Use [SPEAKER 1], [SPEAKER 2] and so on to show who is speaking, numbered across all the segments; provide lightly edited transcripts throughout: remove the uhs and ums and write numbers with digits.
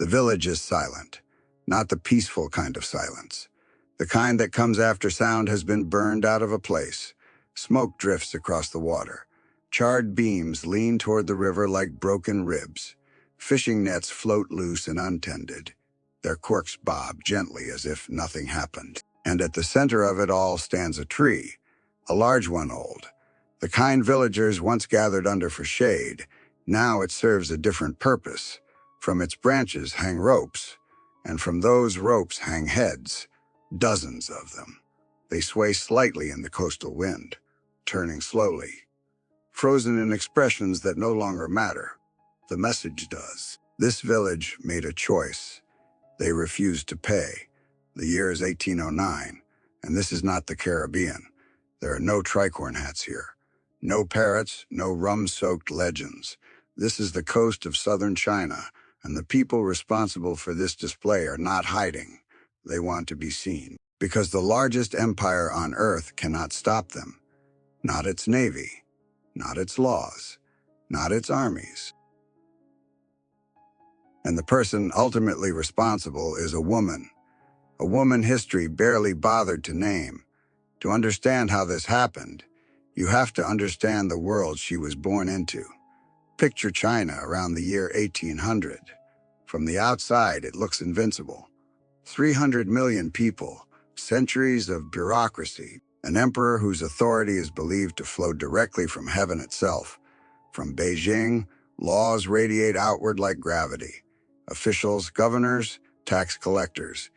[SPEAKER 1] The village is silent, not the peaceful kind of silence. The kind that comes after sound has been burned out of a place. Smoke drifts across the water. Charred beams lean toward the river like broken ribs. Fishing nets float loose and untended. Their corks bob gently as if nothing happened. And at the center of it all stands a tree, a large one old. The kind villagers once gathered under for shade. Now it serves a different purpose. From its branches hang ropes, and from those ropes hang heads, dozens of them. They sway slightly in the coastal wind, turning slowly, frozen in expressions that no longer matter. The message does. This village made a choice. They refused to pay. The year is 1809, and this is not the Caribbean. There are no tricorn hats here. No parrots, no rum-soaked legends. This is the coast of southern China, and the people responsible for this display are not hiding. They want to be seen, because the largest empire on earth cannot stop them. Not its navy, not its laws, not its armies. And the person ultimately responsible is a woman history barely bothered to name. To understand how this happened, you have to understand the world she was born into. Picture China around the year 1800. From the outside, it looks invincible. 300 million people, centuries of bureaucracy, an emperor whose authority is believed to flow directly from heaven itself. From Beijing, laws radiate outward like gravity. Officials, governors, tax collectors.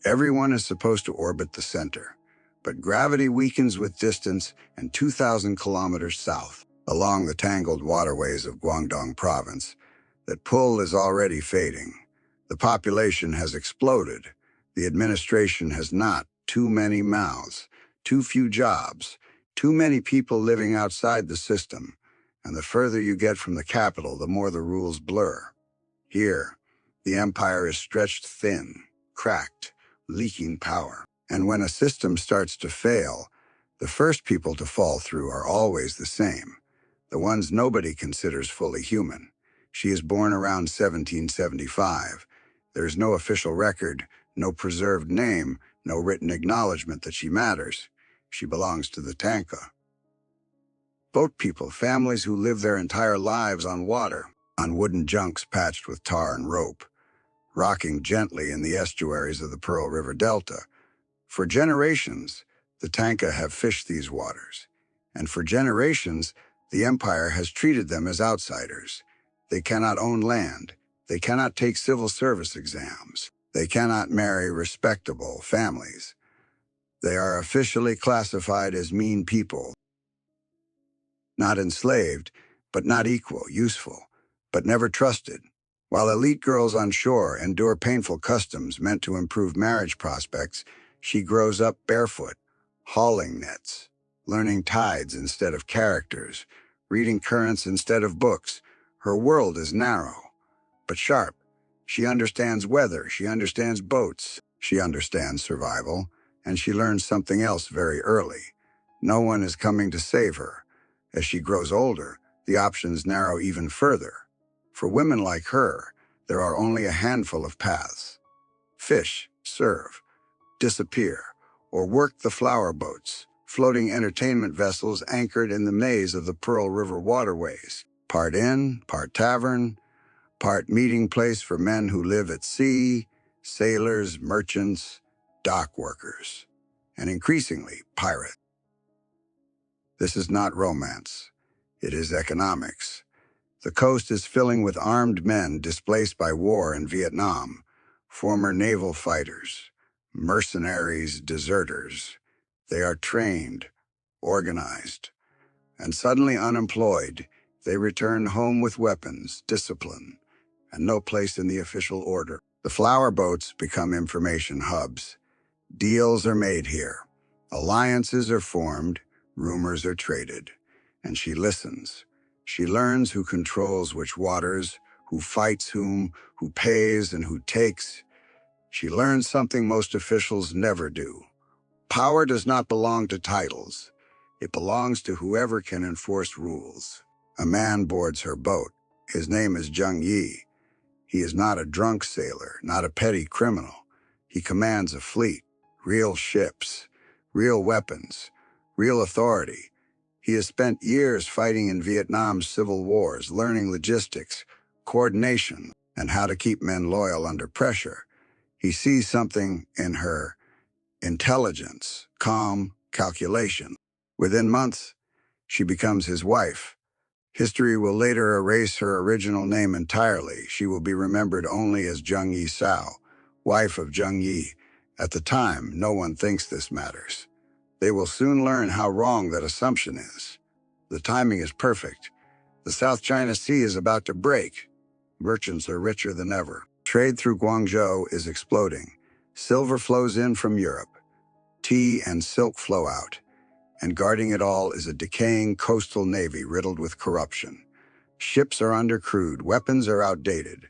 [SPEAKER 1] Everyone is supposed to orbit the center. But gravity weakens with distance, and 2,000 kilometers south, along the tangled waterways of Guangdong province, that pull is already fading. The population has exploded. The administration has not. Too many mouths, too few jobs, too many people living outside the system. And the further you get from the capital, the more the rules blur. Here, the empire is stretched thin, cracked, leaking power. And when a system starts to fail, the first people to fall through are always the same, the ones nobody considers fully human. She is born around 1775. There is no official record, no preserved name, no written acknowledgement that she matters. She belongs to the tanka. Boat people, families who live their entire lives on water, on wooden junks patched with tar and rope, rocking gently in the estuaries of the Pearl River Delta. For generations, the tanka have fished these waters, and for generations, the empire has treated them as outsiders. They cannot own land. They cannot take civil service exams. They cannot marry respectable families. They are officially classified as mean people. Not enslaved, but not equal, useful, but never trusted. While elite girls on shore endure painful customs meant to improve marriage prospects, she grows up barefoot, hauling nets, learning tides instead of characters, reading currents instead of books. Her world is narrow, but sharp. She understands weather, she understands boats, she understands survival, and she learns something else very early. No one is coming to save her. As she grows older, the options narrow even further. For women like her, there are only a handful of paths. Fish, serve, disappear, or work the flower boats, floating entertainment vessels anchored in the maze of the Pearl River waterways. Part inn, part tavern, part meeting place for men who live at sea, sailors, merchants, dock workers, and increasingly, pirates. This is not romance. It is economics. The coast is filling with armed men displaced by war in Vietnam, former naval fighters, mercenaries, deserters. They are trained, organized, and suddenly unemployed. They return home with weapons, discipline, and no place in the official order. The flower boats become information hubs. Deals are made here. Alliances are formed, rumors are traded, and she listens. She learns who controls which waters, who fights whom, who pays and who takes. She learns something most officials never do. Power does not belong to titles. It belongs to whoever can enforce rules. A man boards her boat. His name is Zheng Yi. He is not a drunk sailor, not a petty criminal. He commands a fleet, real ships, real weapons, real authority. He has spent years fighting in Vietnam's civil wars, learning logistics, coordination, and how to keep men loyal under pressure. He sees something in her: intelligence, calm, calculation. Within months, she becomes his wife. History will later erase her original name entirely. She will be remembered only as Zheng Yi Sao, wife of Zheng Yi. At the time, no one thinks this matters. They will soon learn how wrong that assumption is. The timing is perfect. The South China Sea is about to break. Merchants are richer than ever. Trade through Guangzhou is exploding. Silver flows in from Europe. Tea and silk flow out. And guarding it all is a decaying coastal navy riddled with corruption. Ships are undercrewed, weapons are outdated.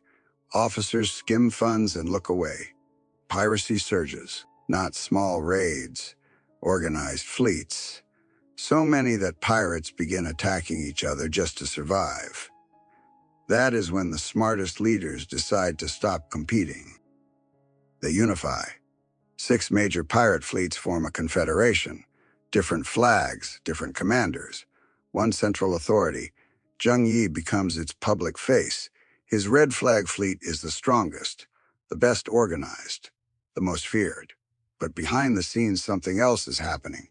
[SPEAKER 1] Officers skim funds and look away. Piracy surges, not small raids, organized fleets. So many that pirates begin attacking each other just to survive. That is when the smartest leaders decide to stop competing. They unify. 6 major pirate fleets form a confederation. Different flags, different commanders. One central authority. Zheng Yi becomes its public face. His red flag fleet is the strongest, the best organized, the most feared. But behind the scenes, something else is happening.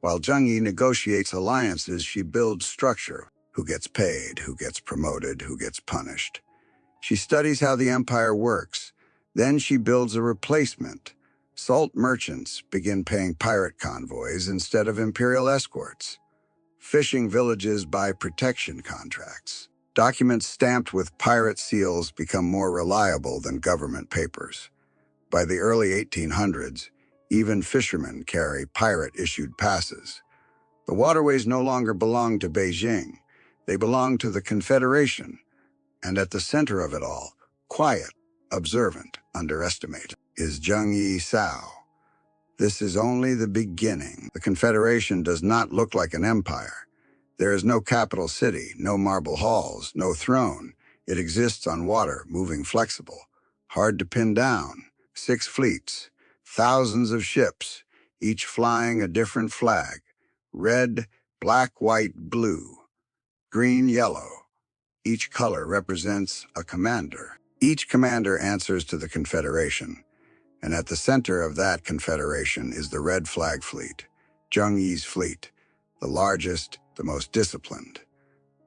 [SPEAKER 1] While Zheng Yi negotiates alliances, she builds structure. Who gets paid, who gets promoted, who gets punished. She studies how the empire works. Then she builds a replacement. Salt merchants begin paying pirate convoys instead of imperial escorts. Fishing villages buy protection contracts. Documents stamped with pirate seals become more reliable than government papers. By the early 1800s, even fishermen carry pirate-issued passes. The waterways no longer belong to Beijing. They belong to the Confederation. And at the center of it all, quiet, observant, underestimated, is Zheng Yi Sao. This is only the beginning. The Confederation does not look like an empire. There is no capital city, no marble halls, no throne. It exists on water, moving flexible. Hard to pin down. 6 fleets, thousands of ships, each flying a different flag. Red, black, white, blue. Green, yellow. Each color represents a commander. Each commander answers to the Confederation. And at the center of that confederation is the red flag fleet, Zheng Yi's fleet, the largest, the most disciplined,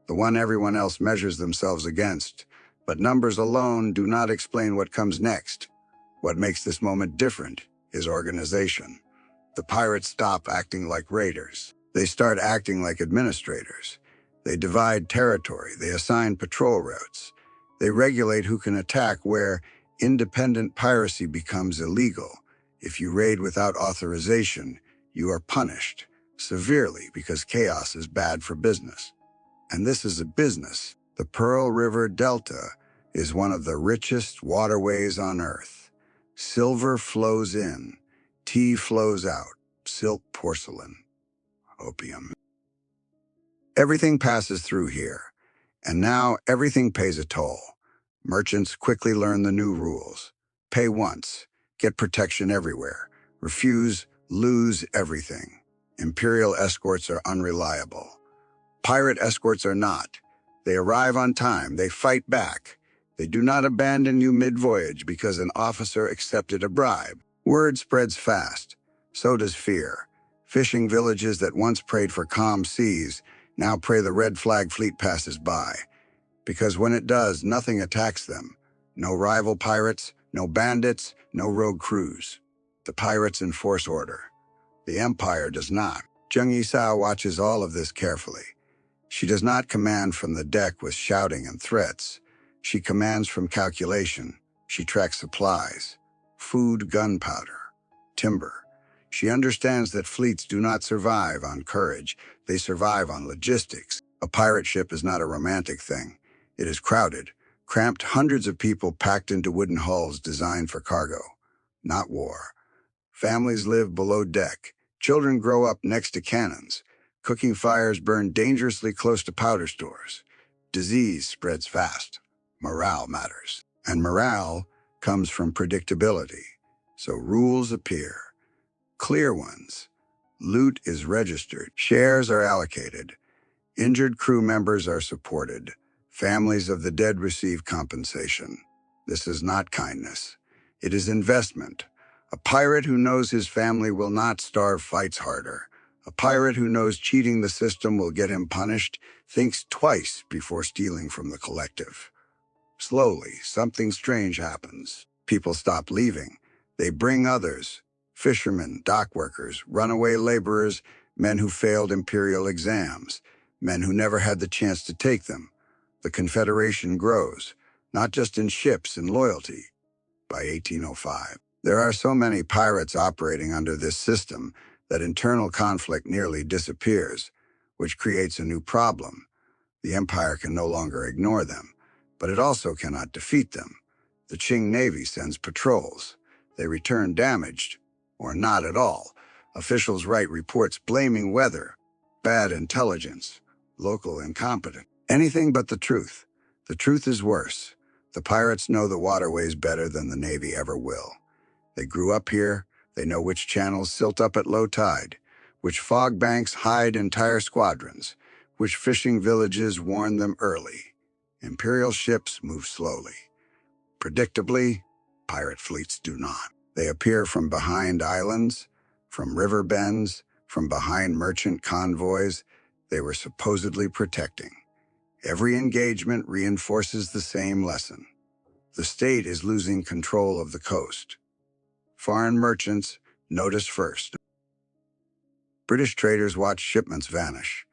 [SPEAKER 1] the one everyone else measures themselves against. But numbers alone do not explain what comes next. What makes this moment different is organization. The pirates stop acting like raiders. They start acting like administrators. They divide territory. They assign patrol routes. They regulate who can attack where. Independent piracy becomes illegal. If you raid without authorization, you are punished severely because chaos is bad for business. And this is a business. The Pearl River Delta is one of the richest waterways on Earth. Silver flows in, tea flows out, silk, porcelain, opium. Everything passes through here, and now everything pays a toll. Merchants quickly learn the new rules. Pay once, get protection everywhere. Refuse, lose everything. Imperial escorts are unreliable. Pirate escorts are not. They arrive on time, they fight back. They do not abandon you mid-voyage because an officer accepted a bribe. Word spreads fast. So does fear. Fishing villages that once prayed for calm seas now pray the red flag fleet passes by. Because when it does, nothing attacks them. No rival pirates, no bandits, no rogue crews. The pirates enforce order. The empire does not. Zheng Yi Sao watches all of this carefully. She does not command from the deck with shouting and threats. She commands from calculation. She tracks supplies, food, gunpowder, timber. She understands that fleets do not survive on courage. They survive on logistics. A pirate ship is not a romantic thing. It is crowded, cramped, hundreds of people packed into wooden hulls designed for cargo, not war. Families live below deck. Children grow up next to cannons. Cooking fires burn dangerously close to powder stores. Disease spreads fast. Morale matters. And morale comes from predictability. So rules appear, clear ones. Loot is registered, shares are allocated, injured crew members are supported, families of the dead receive compensation. This is not kindness. It is investment. A pirate who knows his family will not starve fights harder. A pirate who knows cheating the system will get him punished thinks twice before stealing from the collective. Slowly, something strange happens. People stop leaving. They bring others. Fishermen, dock workers, runaway laborers, men who failed imperial exams, men who never had the chance to take them. The confederation grows, not just in ships and loyalty. By 1805, there are so many pirates operating under this system that internal conflict nearly disappears, which creates a new problem. The empire can no longer ignore them, but it also cannot defeat them. The Qing Navy sends patrols. They return damaged, or not at all. Officials write reports blaming weather, bad intelligence, local incompetence. Anything but the truth. The truth is worse. The pirates know the waterways better than the Navy ever will. They grew up here. They know which channels silt up at low tide, which fog banks hide entire squadrons, which fishing villages warn them early. Imperial ships move slowly. Predictably, pirate fleets do not. They appear from behind islands, from river bends, from behind merchant convoys they were supposedly protecting. Every engagement reinforces the same lesson. The state is losing control of the coast. Foreign merchants notice first. British traders watch shipments vanish.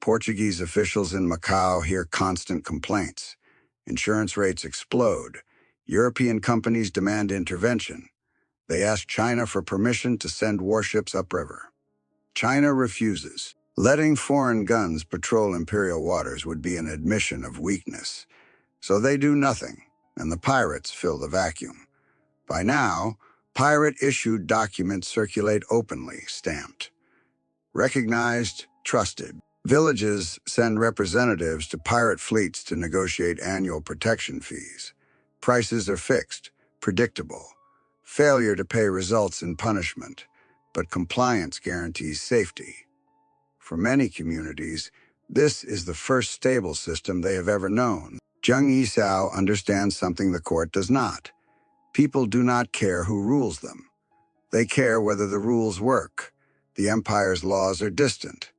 [SPEAKER 1] Portuguese officials in Macau hear constant complaints. Insurance rates explode. European companies demand intervention. They ask China for permission to send warships upriver. China refuses. Letting foreign guns patrol imperial waters would be an admission of weakness. So they do nothing, and the pirates fill the vacuum. By now, pirate-issued documents circulate openly, stamped. Recognized, trusted. Villages send representatives to pirate fleets to negotiate annual protection fees. Prices are fixed, predictable. Failure to pay results in punishment, but compliance guarantees safety. For many communities, this is the first stable system they have ever known. Zheng Yi Sao understands something the court does not. People do not care who rules them. They care whether the rules work. The empire's laws are distant,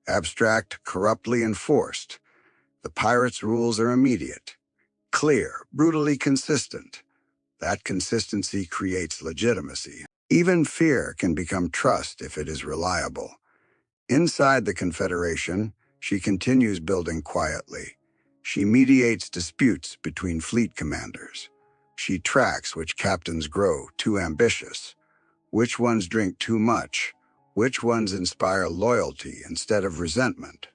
[SPEAKER 1] abstract, corruptly enforced. The pirates' rules are immediate, clear, brutally consistent. That consistency creates legitimacy. Even fear can become trust if it is reliable. Inside the Confederation, she continues building quietly. She mediates disputes between fleet commanders. She tracks which captains grow too ambitious, which ones drink too much, which ones inspire loyalty instead of resentment.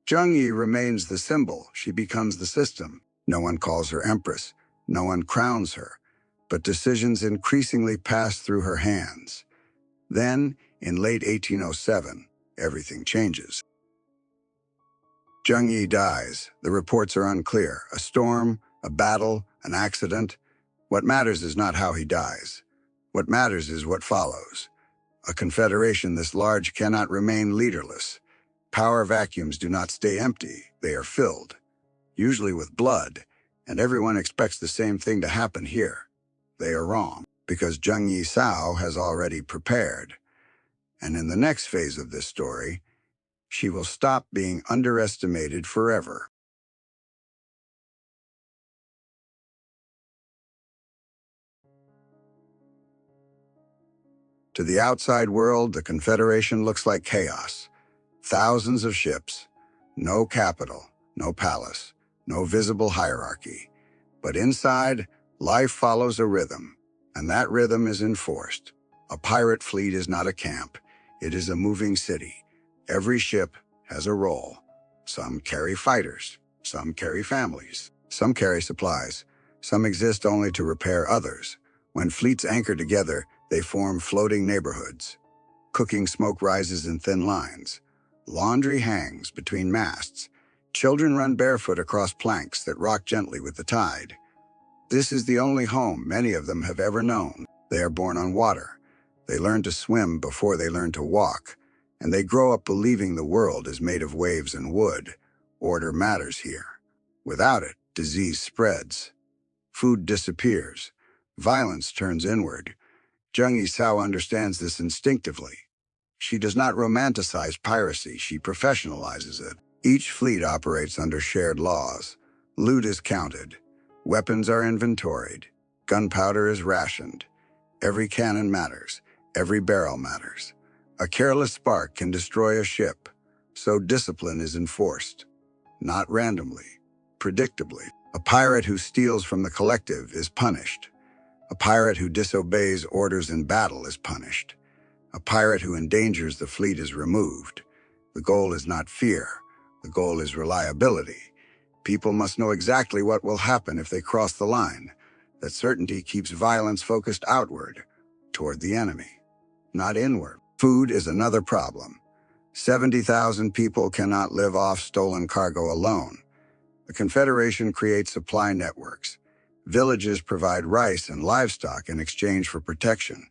[SPEAKER 1] Zheng Yi remains the symbol. She becomes the system. No one calls her empress. No one crowns her. But decisions increasingly pass through her hands. Then, in late 1807, everything changes. Zheng Yi dies. The reports are unclear. A storm, a battle, an accident. What matters is not how he dies. What matters is what follows. A confederation this large cannot remain leaderless. Power vacuums do not stay empty. They are filled, usually with blood, and everyone expects the same thing to happen here. They are wrong, because Zheng Yi Sao has already prepared. And in the next phase of this story, she will stop being underestimated forever. To the outside world, the Confederation looks like chaos. Thousands of ships, no capital, no palace, no visible hierarchy. But inside, life follows a rhythm, and that rhythm is enforced. A pirate fleet is not a camp. It is a moving city. Every ship has a role. Some carry fighters, some carry families, some carry supplies, some exist only to repair others. When fleets anchor together, they form floating neighborhoods. Cooking smoke rises in thin lines. Laundry hangs between masts. Children run barefoot across planks that rock gently with the tide. This is the only home many of them have ever known. They are born on water. They learn to swim before they learn to walk, and they grow up believing the world is made of waves and wood. Order matters here. Without it, disease spreads. Food disappears. Violence turns inward. Zheng Yi Sao understands this instinctively. She does not romanticize piracy, she professionalizes it. Each fleet operates under shared laws. Loot is counted. Weapons are inventoried. Gunpowder is rationed. Every cannon matters. Every barrel matters. A careless spark can destroy a ship, so discipline is enforced. Not randomly, predictably. A pirate who steals from the collective is punished. A pirate who disobeys orders in battle is punished. A pirate who endangers the fleet is removed. The goal is not fear. The goal is reliability. People must know exactly what will happen if they cross the line. That certainty keeps violence focused outward, toward the enemy, not inward. Food is another problem. 70,000 people cannot live off stolen cargo alone. The Confederation creates supply networks. Villages provide rice and livestock in exchange for protection.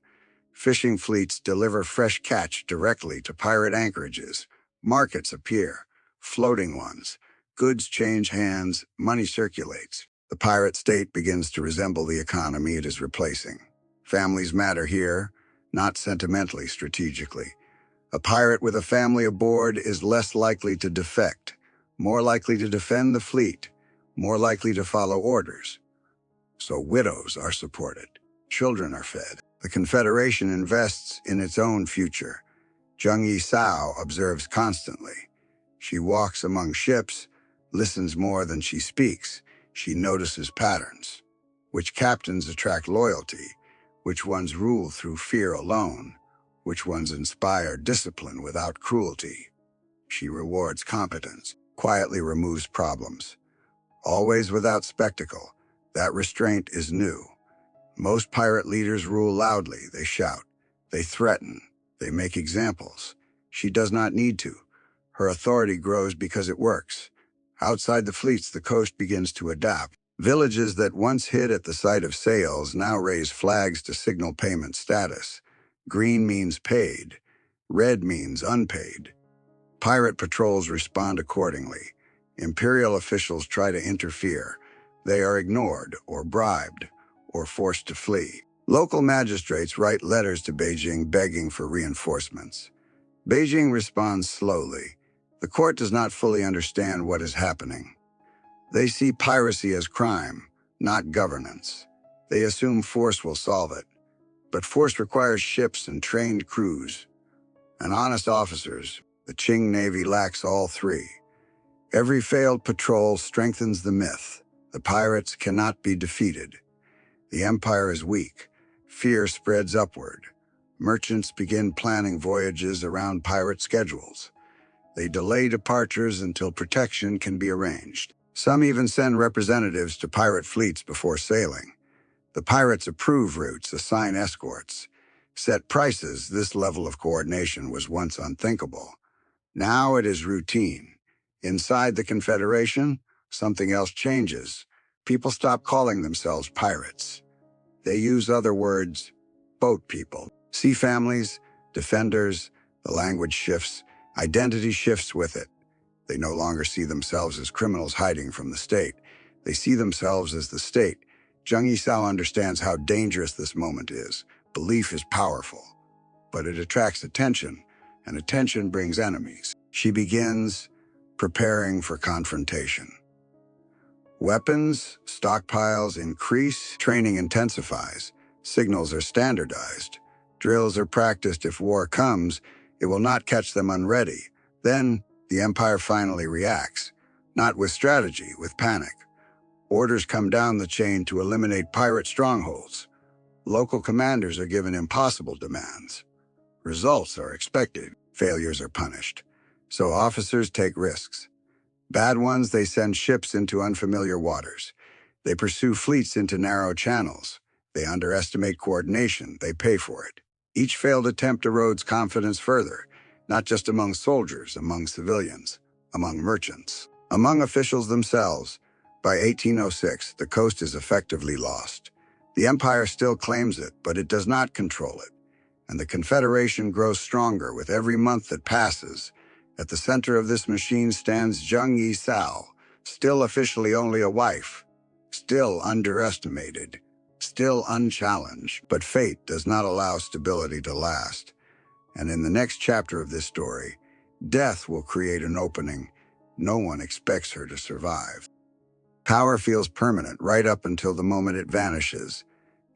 [SPEAKER 1] Fishing fleets deliver fresh catch directly to pirate anchorages. Markets appear, floating ones. Goods change hands, money circulates. The pirate state begins to resemble the economy it is replacing. Families matter here, not sentimentally, strategically. A pirate with a family aboard is less likely to defect, more likely to defend the fleet, more likely to follow orders. So widows are supported. Children are fed. The Confederation invests in its own future. Zheng Yi Sao observes constantly. She walks among ships, listens more than she speaks. She notices patterns. Which captains attract loyalty? Which ones rule through fear alone? Which ones inspire discipline without cruelty? She rewards competence, quietly removes problems. Always without spectacle. That restraint is new. Most pirate leaders rule loudly. They shout. They threaten. They make examples. She does not need to. Her authority grows because it works. Outside the fleets, the coast begins to adapt. Villages that once hid at the sight of sails now raise flags to signal payment status. Green means paid. Red means unpaid. Pirate patrols respond accordingly. Imperial officials try to interfere. They are ignored or bribed or forced to flee. Local magistrates write letters to Beijing begging for reinforcements. Beijing responds slowly. The court does not fully understand what is happening. They see piracy as crime, not governance. They assume force will solve it. But force requires ships and trained crews. And honest officers, the Qing Navy lacks all three. Every failed patrol strengthens the myth. The pirates cannot be defeated. The empire is weak. Fear spreads upward. Merchants begin planning voyages around pirate schedules. They delay departures until protection can be arranged. Some even send representatives to pirate fleets before sailing. The pirates approve routes, assign escorts, set prices. This level of coordination was once unthinkable. Now it is routine. Inside the Confederation, something else changes. People stop calling themselves pirates. They use other words: boat people, sea families, defenders. The language shifts, identity shifts with it. They no longer see themselves as criminals hiding from the state. They see themselves as the state. Zheng Yi Sao understands how dangerous this moment is. Belief is powerful, but it attracts attention, and attention brings enemies. She begins preparing for confrontation. Weapons, stockpiles increase, training intensifies, signals are standardized, drills are practiced. If war comes, it will not catch them unready. Then, the empire finally reacts, not with strategy, with panic. Orders come down the chain to eliminate pirate strongholds. Local commanders are given impossible demands. Results are expected. Failures are punished. So officers take risks. Bad ones, they send ships into unfamiliar waters. They pursue fleets into narrow channels. They underestimate coordination. They pay for it. Each failed attempt erodes confidence further, not just among soldiers, among civilians, among merchants, among officials themselves. By 1806, the coast is effectively lost. The empire still claims it, but it does not control it, and the confederation grows stronger with every month that passes. At the center of this machine stands Zheng Yi Sao, still officially only a wife, still underestimated, still unchallenged. But fate does not allow stability to last, and in the next chapter of this story, death will create an opening no one expects her to survive. Power feels permanent right up until the moment it vanishes.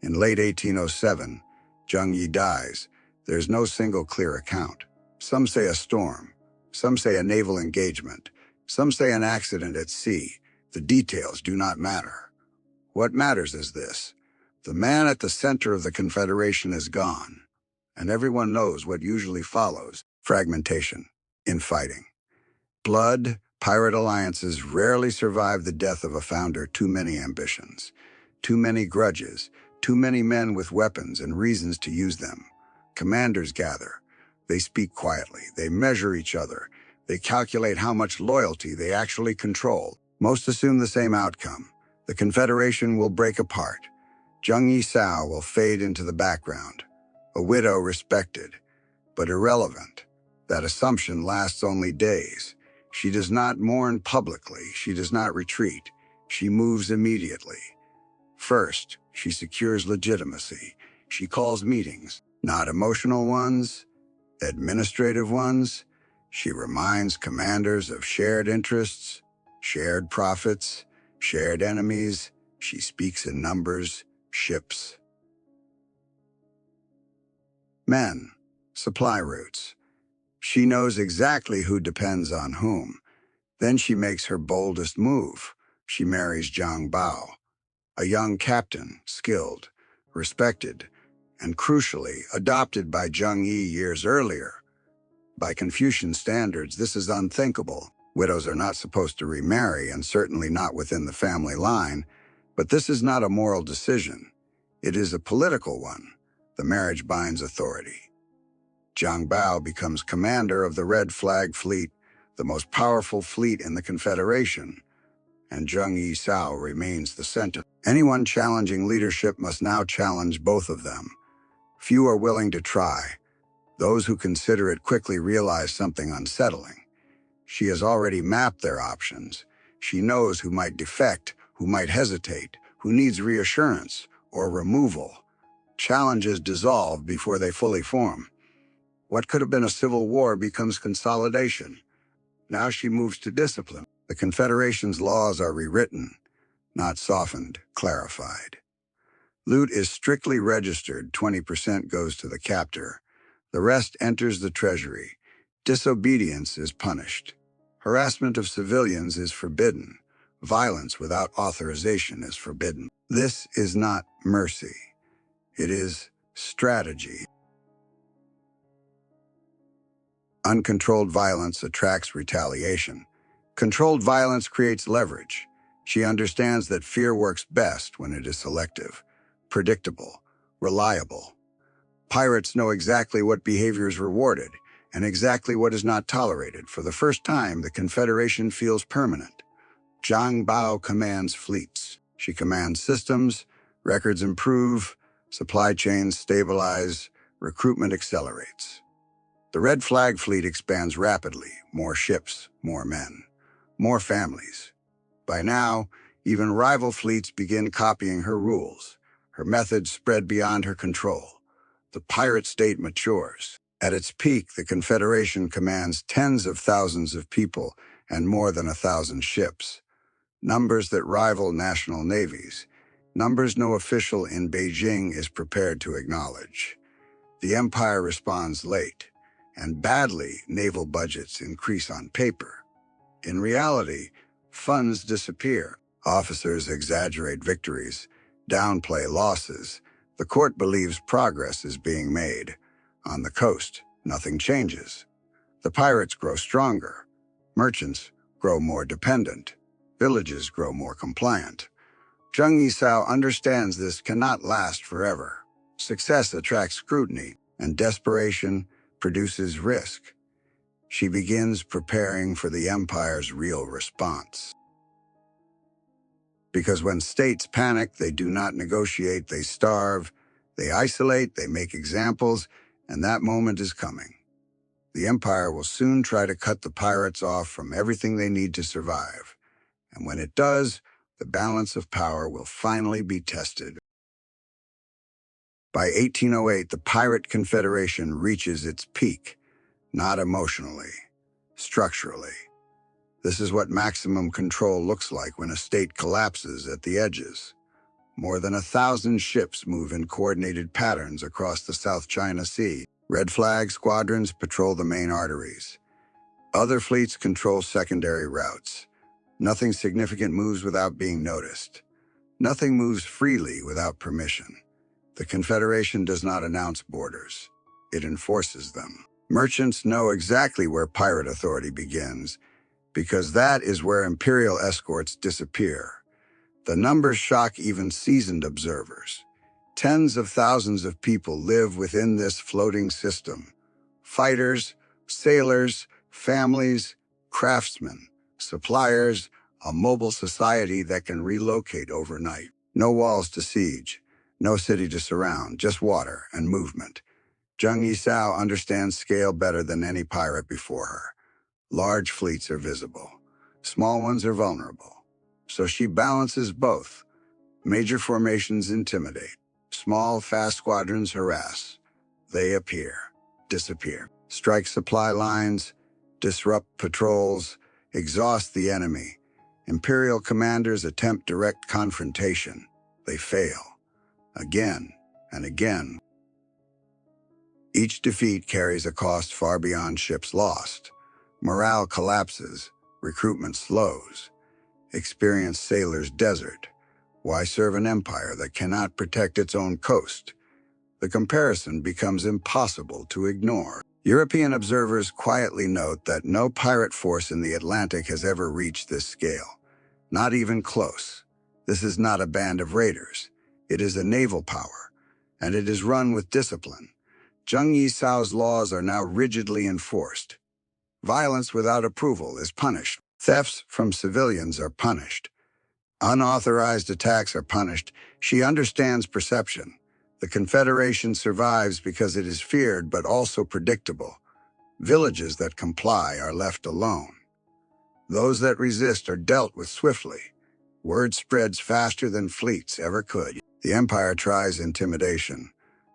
[SPEAKER 1] In late 1807, Zheng Yi dies. There's no single clear account. Some say a storm, some say a naval engagement, some say an accident at sea. The details do not matter. What matters is this: the man at the center of the confederation is gone, and everyone knows what usually follows: fragmentation, infighting. Blood, pirate alliances rarely survive the death of a founder. Too many ambitions, too many grudges, too many men with weapons and reasons to use them. Commanders gather. They speak quietly. They measure each other. They calculate how much loyalty they actually control. Most assume the same outcome: the confederation will break apart. Zheng Yi Sao will fade into the background, a widow respected, but irrelevant. That assumption lasts only days. She does not mourn publicly. She does not retreat. She moves immediately. First, she secures legitimacy. She calls meetings, not emotional ones, administrative ones. She reminds commanders of shared interests, shared profits, shared enemies. She speaks in numbers, ships, men, supply routes. She knows exactly who depends on whom. Then she makes her boldest move. She marries Zhang Bao, a young captain, skilled, respected, and crucially, adopted by Zheng Yi years earlier. By Confucian standards, this is unthinkable. Widows are not supposed to remarry, and certainly not within the family line. But this is not a moral decision. It is a political one. The marriage binds authority. Zhang Bao becomes commander of the Red Flag Fleet, the most powerful fleet in the Confederation, and Zheng Yi Sao remains the center. Anyone challenging leadership must now challenge both of them. Few are willing to try. Those who consider it quickly realize something unsettling. She has already mapped their options. She knows who might defect, who might hesitate, who needs reassurance or removal. Challenges dissolve before they fully form. What could have been a civil war becomes consolidation. Now she moves to discipline. The Confederation's laws are rewritten, not softened, clarified. Loot is strictly registered. 20% goes to the captor. The rest enters the treasury. Disobedience is punished. Harassment of civilians is forbidden. Violence without authorization is forbidden. This is not mercy. It is strategy. Uncontrolled violence attracts retaliation. Controlled violence creates leverage. She understands that fear works best when it is selective, predictable, reliable. Pirates know exactly what behavior is rewarded and exactly what is not tolerated. For the first time, the Confederation feels permanent. Zhang Bao commands fleets. She commands systems, records improve, supply chains stabilize, recruitment accelerates. The Red Flag Fleet expands rapidly. More ships, more men, more families. By now, even rival fleets begin copying her rules. Her methods spread beyond her control. The pirate state matures. At its peak, the Confederation commands tens of thousands of people and more than 1,000 ships. Numbers that rival national navies. Numbers no official in Beijing is prepared to acknowledge. The empire responds late, and badly. Naval budgets increase on paper. In reality, funds disappear. Officers exaggerate victories, downplay losses. The court believes progress is being made. On the coast, nothing changes. The pirates grow stronger. Merchants grow more dependent. Villages grow more compliant. Zheng Yi Sao understands this cannot last forever. Success attracts scrutiny, and desperation produces risk. She begins preparing for the empire's real response. Because when states panic, they do not negotiate, they starve, they isolate, they make examples, and that moment is coming. The empire will soon try to cut the pirates off from everything they need to survive. And when it does, the balance of power will finally be tested. By 1808, the pirate confederation reaches its peak, not emotionally, structurally. This is what maximum control looks like when a state collapses at the edges. More than 1,000 ships move in coordinated patterns across the South China Sea. Red flag squadrons patrol the main arteries. Other fleets control secondary routes. Nothing significant moves without being noticed. Nothing moves freely without permission. The Confederation does not announce borders. It enforces them. Merchants know exactly where pirate authority begins, because that is where imperial escorts disappear. The numbers shock even seasoned observers. Tens of thousands of people live within this floating system. Fighters, sailors, families, craftsmen, suppliers, a mobile society that can relocate overnight. No walls to siege, no city to surround, just water and movement. Zheng Yi Sao understands scale better than any pirate before her. Large fleets are visible. Small ones are vulnerable. So she balances both. Major formations intimidate. Small, fast squadrons harass. They appear, disappear, strike supply lines, disrupt patrols, exhaust the enemy. Imperial commanders attempt direct confrontation. They fail. Again and again. Each defeat carries a cost far beyond ships lost. Morale collapses, recruitment slows. Experienced sailors desert. Why serve an empire that cannot protect its own coast? The comparison becomes impossible to ignore. European observers quietly note that no pirate force in the Atlantic has ever reached this scale. Not even close. This is not a band of raiders. It is a naval power, and it is run with discipline. Zheng Yi Sao's laws are now rigidly enforced. Violence without approval is punished. Thefts from civilians are punished. Unauthorized attacks are punished. She understands perception. The Confederation survives because it is feared but also predictable. Villages that comply are left alone. Those that resist are dealt with swiftly. Word spreads faster than fleets ever could. The empire tries intimidation.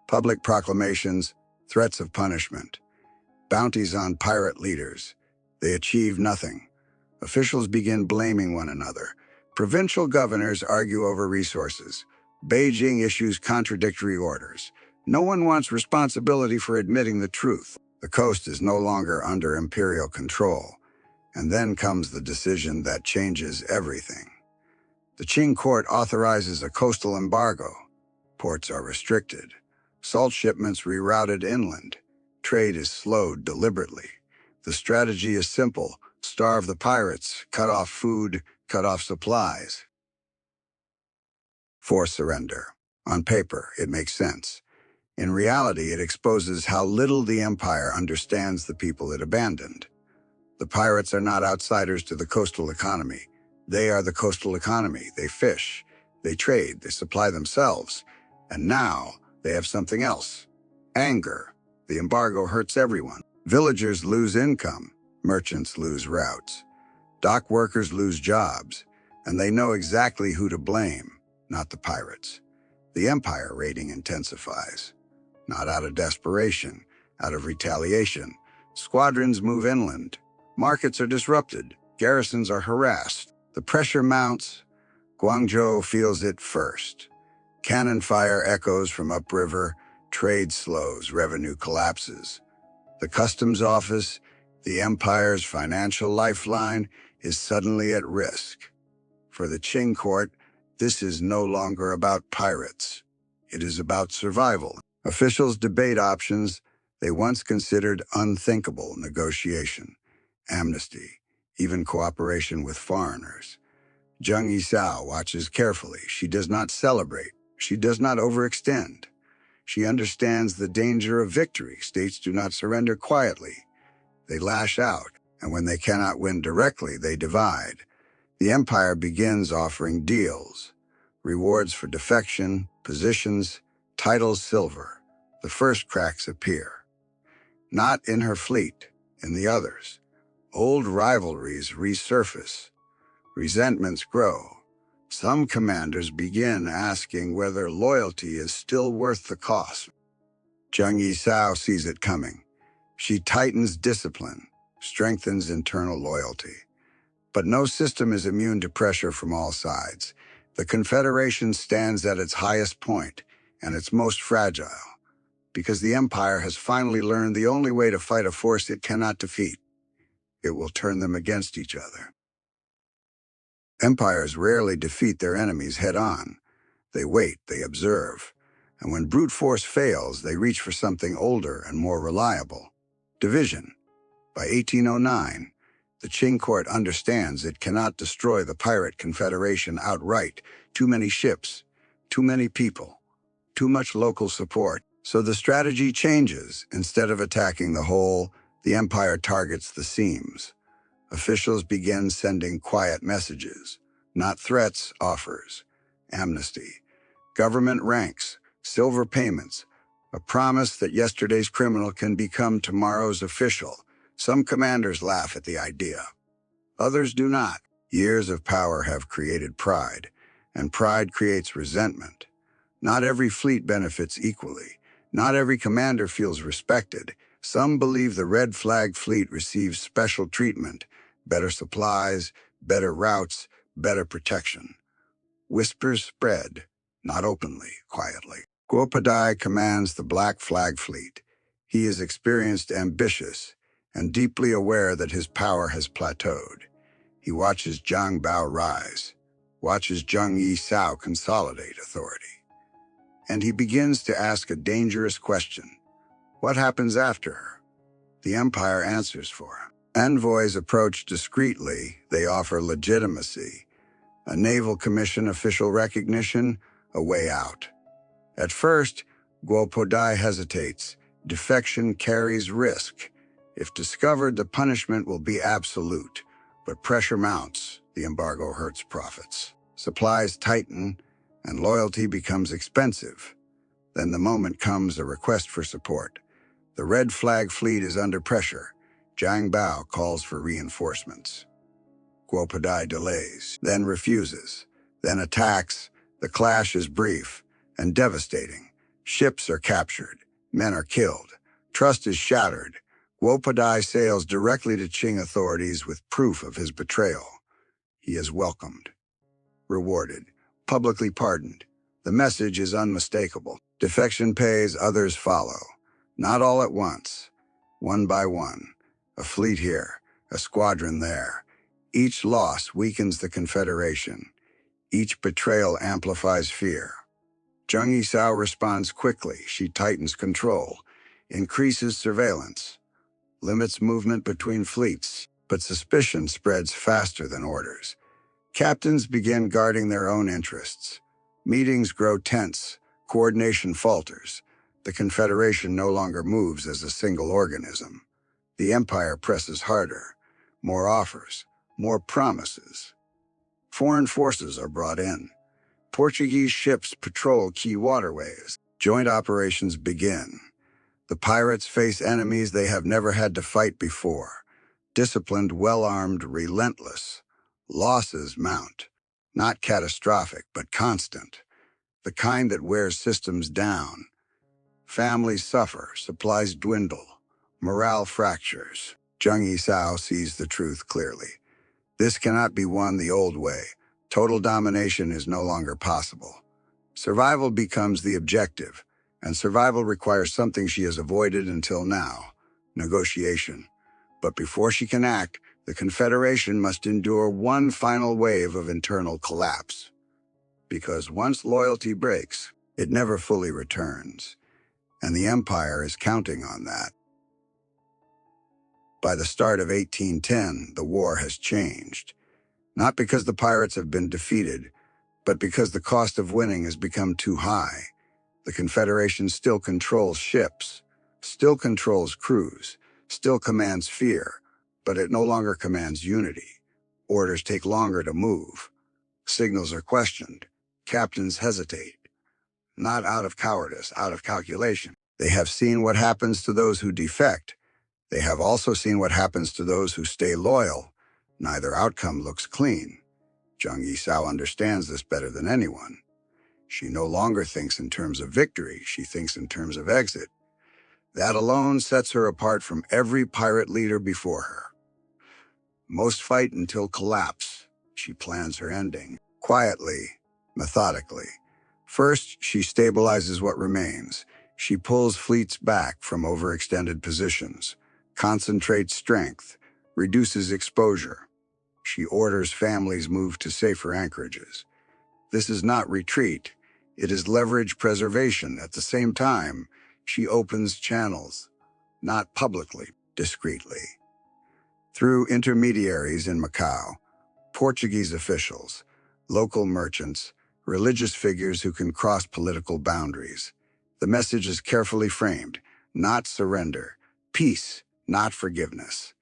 [SPEAKER 1] Public proclamations, threats of punishment. Bounties on pirate leaders. They achieve nothing. Officials begin blaming one another. Provincial governors argue over resources. Beijing issues contradictory orders. No one wants responsibility for admitting the truth. The coast is no longer under imperial control. And then comes the decision that changes everything. The Qing court authorizes a coastal embargo. Ports are restricted. Salt shipments rerouted inland. Trade is slowed deliberately. The strategy is simple. Starve the pirates, cut off food, cut off supplies. Force surrender. On paper, it makes sense. In reality, it exposes how little the empire understands the people it abandoned. The pirates are not outsiders to the coastal economy. They are the coastal economy. They fish, they trade, they supply themselves. And now, they have something else. Anger. The embargo hurts everyone. Villagers lose income. Merchants lose routes. Dock workers lose jobs. And they know exactly who to blame, not the pirates. The empire raiding intensifies. Not out of desperation, out of retaliation. Squadrons move inland. Markets are disrupted. Garrisons are harassed. The pressure mounts. Guangzhou feels it first. Cannon fire echoes from upriver. Trade slows. Revenue collapses. The customs office, the empire's financial lifeline, is suddenly at risk. For the Qing court, this is no longer about pirates. It is about survival. Officials debate options they once considered unthinkable: negotiation, amnesty, even cooperation with foreigners. Zheng Yi Sao watches carefully. She does not celebrate. She does not overextend. She understands the danger of victory. States do not surrender quietly. They lash out, and when they cannot win directly, they divide. The empire begins offering deals, rewards for defection, positions, titles silver. The first cracks appear. Not in her fleet, in the others. Old rivalries resurface. Resentments grow. Some commanders begin asking whether loyalty is still worth the cost. Zheng Yi Sao sees it coming. She tightens discipline, strengthens internal loyalty. But no system is immune to pressure from all sides. The Confederation stands at its highest point and its most fragile, because the Empire has finally learned the only way to fight a force it cannot defeat. It will turn them against each other. Empires rarely defeat their enemies head-on. They wait, they observe, and when brute force fails, they reach for something older and more reliable. Division. By 1809, the Qing court understands it cannot destroy the pirate confederation outright. Too many ships, too many people, too much local support. So the strategy changes. Instead of attacking the whole, the empire targets the seams. Officials begin sending quiet messages, not threats, offers. Amnesty, government ranks, silver payments, a promise that yesterday's criminal can become tomorrow's official. Some commanders laugh at the idea. Others do not. Years of power have created pride, and pride creates resentment. Not every fleet benefits equally. Not every commander feels respected. Some believe the red flag fleet receives special treatment, better supplies, better routes, better protection. Whispers spread, not openly, quietly. Guo Padai commands the Black Flag Fleet. He is experienced, ambitious, and deeply aware that his power has plateaued. He watches Zhang Bao rise, watches Zheng Yi Sao consolidate authority. And he begins to ask a dangerous question. What happens after her? The empire answers for him. Envoys approach discreetly. They offer legitimacy, a naval commission, official recognition, a way out. At first, Guo Podai hesitates. Defection carries risk. If discovered, the punishment will be absolute. But pressure mounts. The embargo hurts profits. Supplies tighten, and loyalty becomes expensive. Then the moment comes, a request for support. The Red Flag Fleet is under pressure. Zhang Bao calls for reinforcements. Guo Padai delays, then refuses, then attacks. The clash is brief and devastating. Ships are captured, men are killed, trust is shattered. Guo Padai sails directly to Qing authorities with proof of his betrayal. He is welcomed, rewarded, publicly pardoned. The message is unmistakable. Defection pays, others follow. Not all at once, one by one. A fleet here, a squadron there. Each loss weakens the Confederation. Each betrayal amplifies fear. Zheng Yi Sao responds quickly. She tightens control, increases surveillance, limits movement between fleets. But suspicion spreads faster than orders. Captains begin guarding their own interests. Meetings grow tense. Coordination falters. The Confederation no longer moves as a single organism. The Empire presses harder. More offers, more promises. Foreign forces are brought in. Portuguese ships patrol key waterways. Joint operations begin. The pirates face enemies they have never had to fight before. Disciplined, well-armed, relentless. Losses mount. Not catastrophic, but constant. The kind that wears systems down. Families suffer, supplies dwindle, morale fractures. Zheng Yi Sao sees the truth clearly. This cannot be won the old way. Total domination is no longer possible. Survival becomes the objective, and survival requires something she has avoided until now: negotiation. But before she can act, the Confederation must endure one final wave of internal collapse. Because once loyalty breaks, it never fully returns. And the Empire is counting on that. By the start of 1810, the war has changed. Not because the pirates have been defeated, but because the cost of winning has become too high. The Confederation still controls ships, still controls crews, still commands fear, but it no longer commands unity. Orders take longer to move. Signals are questioned. Captains hesitate, not out of cowardice, out of calculation. They have seen what happens to those who defect. They have also seen what happens to those who stay loyal. Neither outcome looks clean. Zheng Yi Sao understands this better than anyone. She no longer thinks in terms of victory, she thinks in terms of exit. That alone sets her apart from every pirate leader before her. Most fight until collapse. She plans her ending. Quietly, methodically. First, she stabilizes what remains. She pulls fleets back from overextended positions, concentrates strength, reduces exposure. She orders families move to safer anchorages. This is not retreat. It is leverage preservation. At the same time, she opens channels, not publicly, discreetly. Through intermediaries in Macau, Portuguese officials, local merchants, religious figures who can cross political boundaries. The message is carefully framed: not surrender, peace, not forgiveness.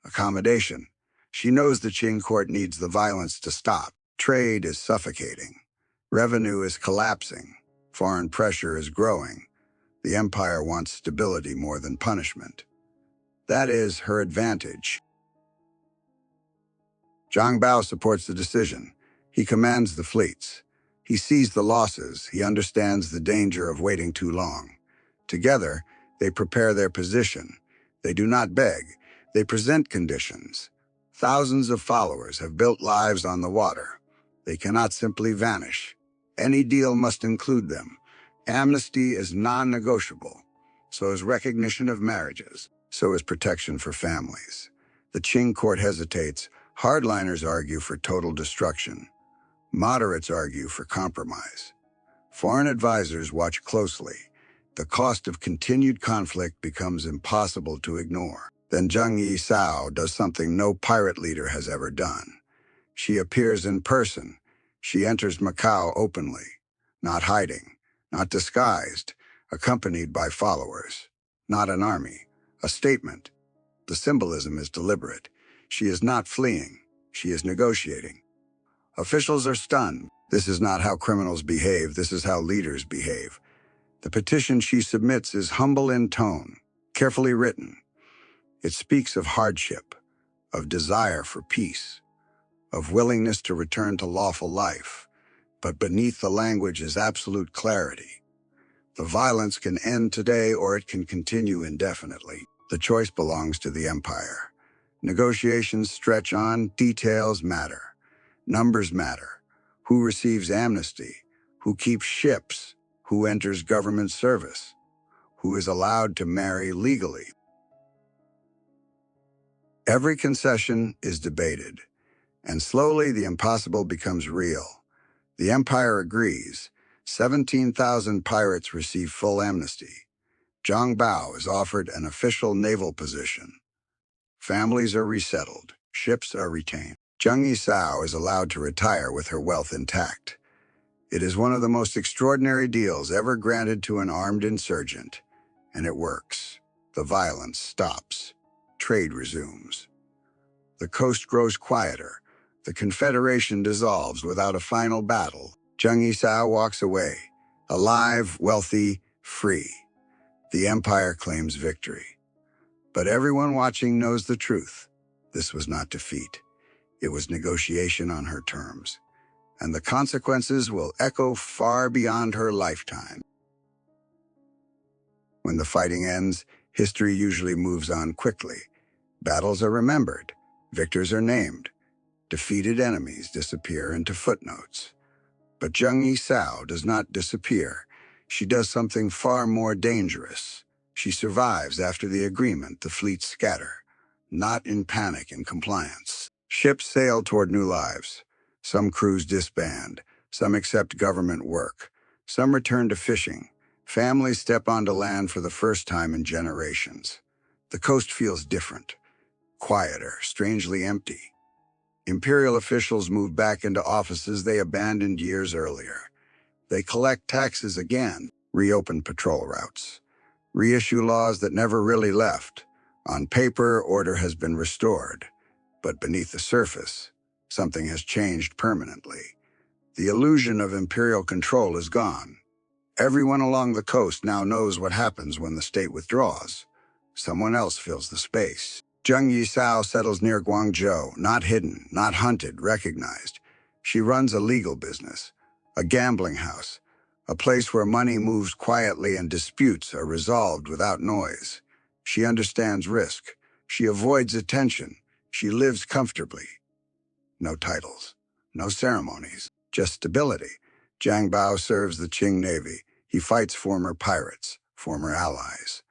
[SPEAKER 1] Accommodation. She knows the Qing court needs the violence to stop. Trade is suffocating. Revenue is collapsing. Foreign pressure is growing. The empire wants stability more than punishment. That is her advantage. Zhang Bao supports the decision. He commands the fleets. He sees the losses. He understands the danger of waiting too long. Together, they prepare their position. They do not beg. They present conditions. Thousands of followers have built lives on the water. They cannot simply vanish. Any deal must include them. Amnesty is non-negotiable. So is recognition of marriages. So is protection for families. The Qing court hesitates. Hardliners argue for total destruction. Moderates argue for compromise. Foreign advisors watch closely. The cost of continued conflict becomes impossible to ignore. Then Zheng Yi Sao does something no pirate leader has ever done. She appears in person. She enters Macau openly, not hiding, not disguised, accompanied by followers. Not an army, a statement. The symbolism is deliberate. She is not fleeing. She is negotiating. Officials are stunned. This is not how criminals behave. This is how leaders behave. The petition she submits is humble in tone, carefully written. It speaks of hardship, of desire for peace, of willingness to return to lawful life. But beneath the language is absolute clarity. The violence can end today or it can continue indefinitely. The choice belongs to the empire. Negotiations stretch on, details matter. Numbers matter. Who receives amnesty? Who keeps ships? Who enters government service? Who is allowed to marry legally? Every concession is debated, and slowly the impossible becomes real. The empire agrees. 17,000 pirates receive full amnesty. Zhang Bao is offered an official naval position. Families are resettled. Ships are retained. Zheng Yi Sao is allowed to retire with her wealth intact. It is one of the most extraordinary deals ever granted to an armed insurgent, and it works. The violence stops. Trade resumes. The coast grows quieter. The confederation dissolves without a final battle. Zheng Yi Sao walks away, alive, wealthy, free. The empire claims victory. But everyone watching knows the truth. This was not defeat. It was negotiation on her terms, and the consequences will echo far beyond her lifetime. When the fighting ends, history usually moves on quickly. Battles are remembered, victors are named, defeated enemies disappear into footnotes. But Zheng Yi Sao does not disappear. She does something far more dangerous. She survives after the agreement. The fleets scatter, not in panic and compliance. Ships sail toward new lives. Some crews disband. Some accept government work. Some return to fishing. Families step onto land for the first time in generations. The coast feels different, quieter, strangely empty. Imperial officials move back into offices they abandoned years earlier. They collect taxes again, reopen patrol routes, reissue laws that never really left. On paper, order has been restored. But beneath the surface, something has changed permanently. The illusion of imperial control is gone. Everyone along the coast now knows what happens when the state withdraws. Someone else fills the space. Zheng Yi Sao settles near Guangzhou, not hidden, not hunted, recognized. She runs a legal business, a gambling house, a place where money moves quietly and disputes are resolved without noise. She understands risk. She avoids attention. She lives comfortably. No titles, no ceremonies, just stability. Zhang Bao serves the Qing Navy. He fights former pirates, former allies,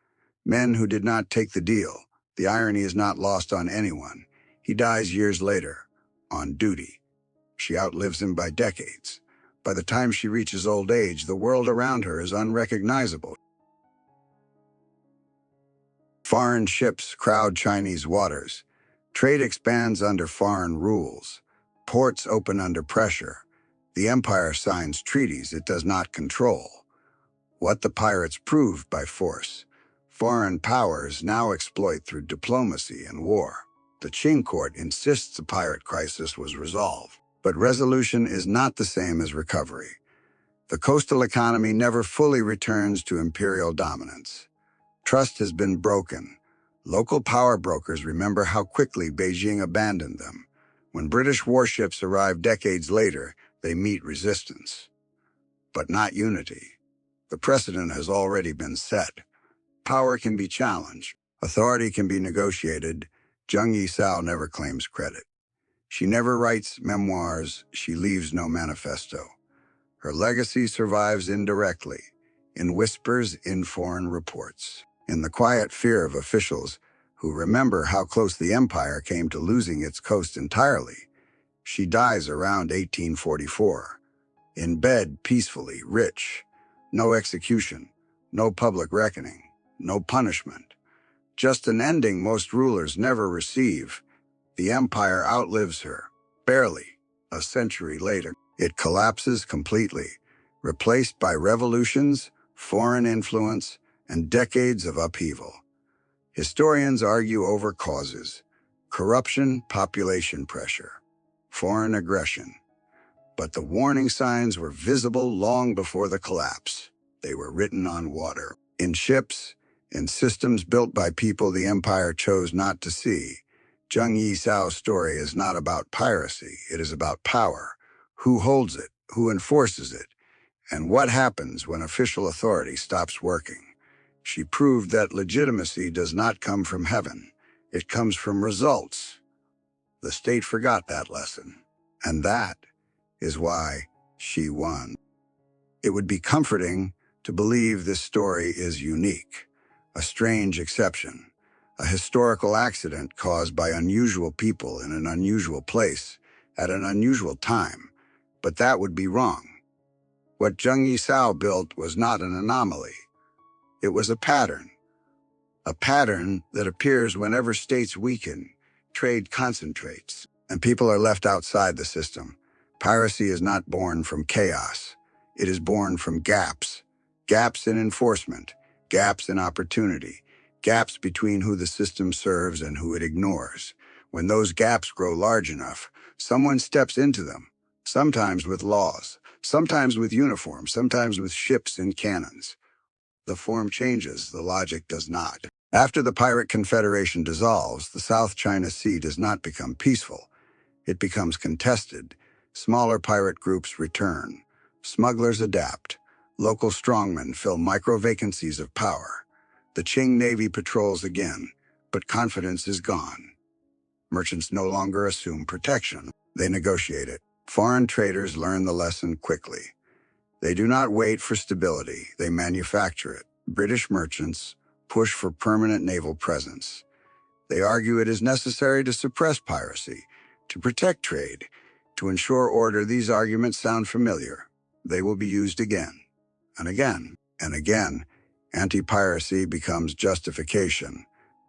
[SPEAKER 1] men who did not take the deal. The irony is not lost on anyone. He dies years later, on duty. She outlives him by decades. By the time she reaches old age, the world around her is unrecognizable. Foreign ships crowd Chinese waters. Trade expands under foreign rules. Ports open under pressure. The empire signs treaties it does not control. What the pirates proved by force, foreign powers now exploit through diplomacy and war. The Qing court insists the pirate crisis was resolved. But resolution is not the same as recovery. The coastal economy never fully returns to imperial dominance. Trust has been broken. Local power brokers remember how quickly Beijing abandoned them. When British warships arrive decades later, they meet resistance. But not unity. The precedent has already been set. Power can be challenged. Authority can be negotiated. Zheng Yi Sao never claims credit. She never writes memoirs. She leaves no manifesto. Her legacy survives indirectly, in whispers in foreign reports, in the quiet fear of officials who remember how close the empire came to losing its coast entirely. She dies around 1844, in bed peacefully, rich. No execution, no public reckoning, no punishment. Just an ending most rulers never receive. The empire outlives her, barely. A century later, it collapses completely, replaced by revolutions, foreign influence, and decades of upheaval. Historians argue over causes: corruption, population pressure, foreign aggression. But the warning signs were visible long before the collapse. They were written on water, in ships, in systems built by people the empire chose not to see. Zheng Yi Sao's story is not about piracy, it is about power. Who holds it, who enforces it, and what happens when official authority stops working. She proved that legitimacy does not come from heaven, it comes from results. The state forgot that lesson, and that is why she won. It would be comforting to believe this story is unique, a strange exception, a historical accident caused by unusual people in an unusual place at an unusual time. But that would be wrong. What Zheng Yi Sao built was not an anomaly. It was a pattern that appears whenever states weaken, trade concentrates, and people are left outside the system. Piracy is not born from chaos. It is born from gaps. Gaps in enforcement, gaps in opportunity, gaps between who the system serves and who it ignores. When those gaps grow large enough, someone steps into them, sometimes with laws, sometimes with uniforms, sometimes with ships and cannons. The form changes, the logic does not. After the pirate confederation dissolves, the South China Sea does not become peaceful. It becomes contested. Smaller pirate groups return. Smugglers adapt. Local strongmen fill micro-vacancies of power. The Qing Navy patrols again, but confidence is gone. Merchants no longer assume protection. They negotiate it. Foreign traders learn the lesson quickly. They do not wait for stability, they manufacture it. British merchants push for permanent naval presence. They argue it is necessary to suppress piracy, to protect trade, to ensure order. These arguments sound familiar. They will be used again, and again, and again. Anti-piracy becomes justification,